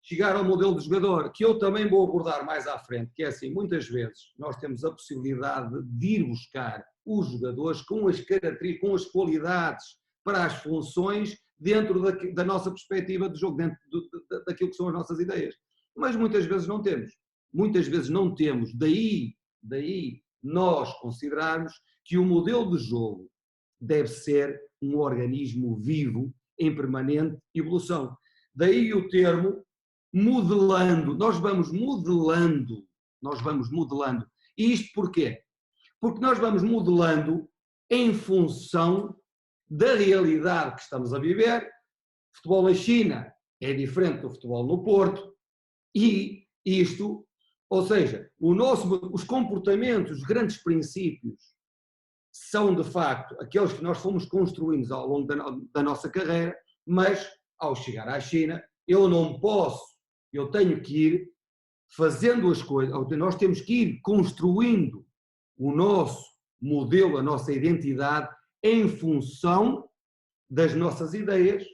chegar ao modelo de jogador, que eu também vou abordar mais à frente, que é assim, muitas vezes nós temos a possibilidade de ir buscar os jogadores com as características, com as qualidades para as funções dentro da nossa perspectiva de jogo, dentro daquilo que são as nossas ideias. Mas muitas vezes não temos. Muitas vezes não temos. Daí nós considerarmos que o modelo de jogo deve ser um organismo vivo em permanente evolução. Daí o termo modelando. Nós vamos modelando. E isto porquê? Porque nós vamos modelando em função da realidade que estamos a viver. O futebol na China é diferente do futebol no Porto e isto, ou seja, os comportamentos, os grandes princípios são de facto aqueles que nós fomos construindo ao longo da nossa carreira, mas ao chegar à China eu não posso, eu tenho que ir fazendo as coisas, nós temos que ir construindo o nosso modelo, a nossa identidade em função das nossas ideias,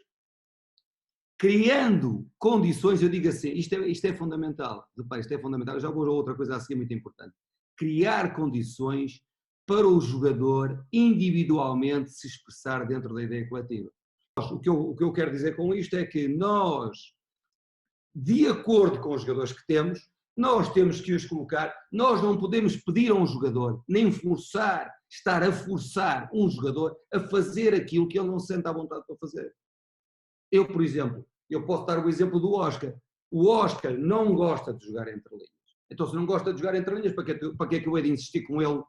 criando condições, eu digo assim, isto é fundamental, isto é fundamental, eu já vou a outra coisa assim muito importante, criar condições para o jogador individualmente se expressar dentro da ideia coletiva. O que eu quero dizer com isto é que nós, de acordo com os jogadores que temos, nós temos que os colocar, nós não podemos pedir a um jogador, nem estar a forçar um jogador a fazer aquilo que ele não se sente à vontade para fazer. Eu, por exemplo, eu posso dar o exemplo do Oscar. O Oscar não gosta de jogar entre linhas. Então, se não gosta de jogar entre linhas, para que é que eu hei de insistir com ele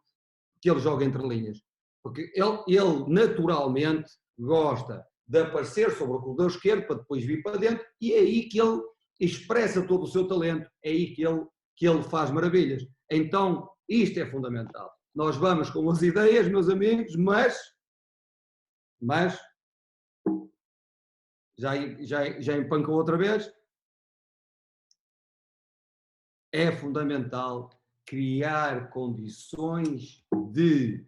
que ele jogue entre linhas? Porque ele naturalmente gosta de aparecer sobre o corredor esquerdo para depois vir para dentro e é aí que ele expressa todo o seu talento, é aí que ele faz maravilhas. Então, isto é fundamental. Nós vamos com as ideias, meus amigos, mas já empancou outra vez, é fundamental criar condições de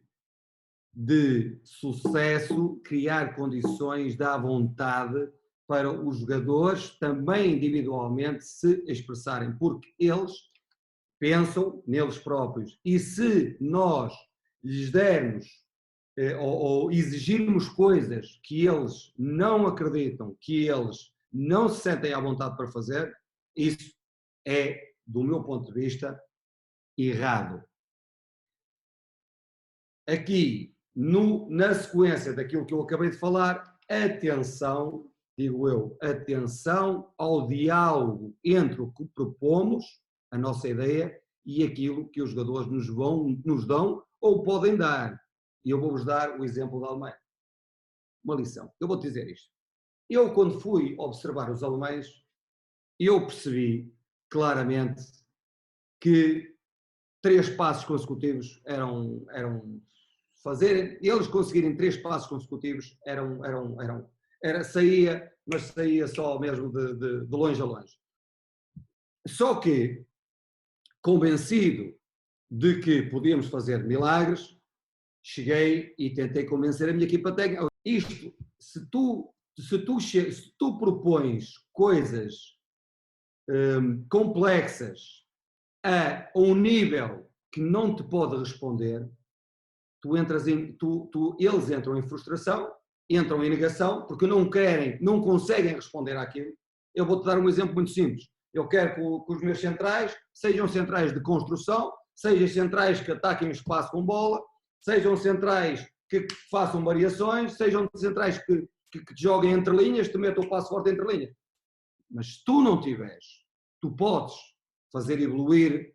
sucesso, criar condições da vontade para os jogadores também individualmente se expressarem, porque eles pensam neles próprios. E se nós lhes dermos ou exigirmos coisas que eles não acreditam, que eles não se sentem à vontade para fazer, isso é, do meu ponto de vista, errado. Aqui, na sequência daquilo que eu acabei de falar, atenção, digo eu, atenção ao diálogo entre o que propomos, a nossa ideia, e aquilo que os jogadores nos dão ou podem dar. E eu vou-vos dar o exemplo da Alemanha. Uma lição. Eu vou-te dizer isto. Eu, quando fui observar os alemães, eu percebi claramente que 3 passos consecutivos eles conseguirem 3 passos consecutivos saía, mas saía só mesmo de longe a longe. Só que, convencido de que podíamos fazer milagres, cheguei e tentei convencer a minha equipa técnica. Isto, se tu propões coisas complexas a um nível que não te pode responder, eles entram em frustração, entram em negação, porque não conseguem responder àquilo. Eu vou-te dar um exemplo muito simples. Eu quero que os meus centrais sejam centrais de construção, sejam centrais que ataquem o espaço com bola, sejam centrais que façam variações, sejam centrais que joguem entre linhas, te metam o passo forte entre linhas. Mas se tu não tiveres, tu podes fazer evoluir,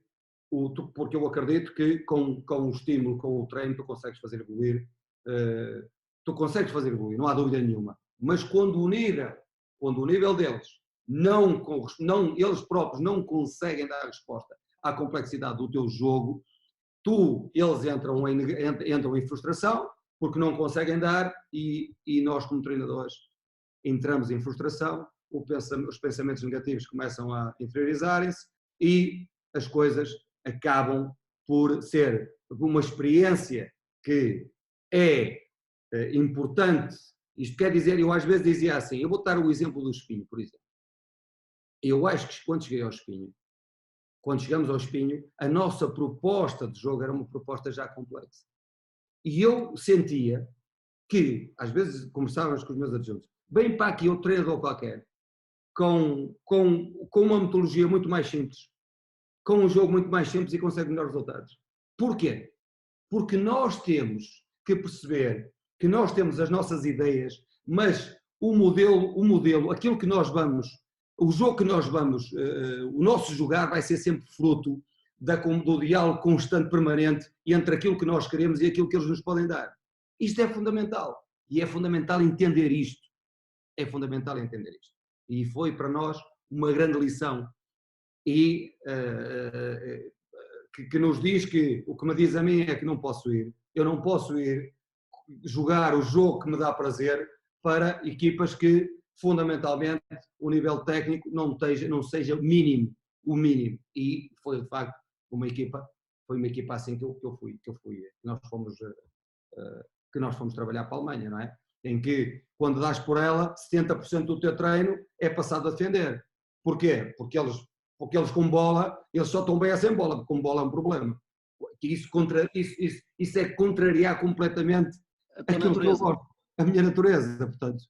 porque eu acredito que com o estímulo, com o treino, tu consegues fazer evoluir, não há dúvida nenhuma. Mas quando o nível deles, eles próprios não conseguem dar a resposta à complexidade do teu jogo, eles entram em frustração, porque não conseguem dar, e nós como treinadores entramos em frustração, os pensamentos negativos começam a interiorizarem-se e as coisas acabam por ser uma experiência que é importante. Isto quer dizer, eu às vezes dizia assim, eu vou dar o exemplo do espinho, por exemplo. Eu acho que quando cheguei ao Espinho, quando chegamos ao Espinho, a nossa proposta de jogo era uma proposta já complexa. E eu sentia que, às vezes, conversávamos com os meus adjuntos, bem para aqui outro treinador qualquer, com uma metodologia muito mais simples, com um jogo muito mais simples e consegue melhores resultados. Porquê? Porque nós temos que perceber que nós temos as nossas ideias, mas o modelo, aquilo que nós vamos, o jogo que nós vamos, o nosso jogar vai ser sempre fruto do diálogo constante, permanente, entre aquilo que nós queremos e aquilo que eles nos podem dar. Isto é fundamental. E é fundamental entender isto. É fundamental entender isto. E foi para nós uma grande lição. E que nos diz que, o que me diz a mim é que não posso ir. Eu não posso ir jogar o jogo que me dá prazer para equipas que, fundamentalmente, o nível técnico não seja o mínimo. E foi, de facto, uma equipa assim que eu fui, que nós fomos trabalhar para a Alemanha, não é? Em que, quando dás por ela, 70% do teu treino é passado a defender. Porquê? Porque eles com bola, eles só estão bem a sem bola, porque com bola é um problema. Isso é contrariar completamente aquilo que eu gosto, a minha natureza, portanto.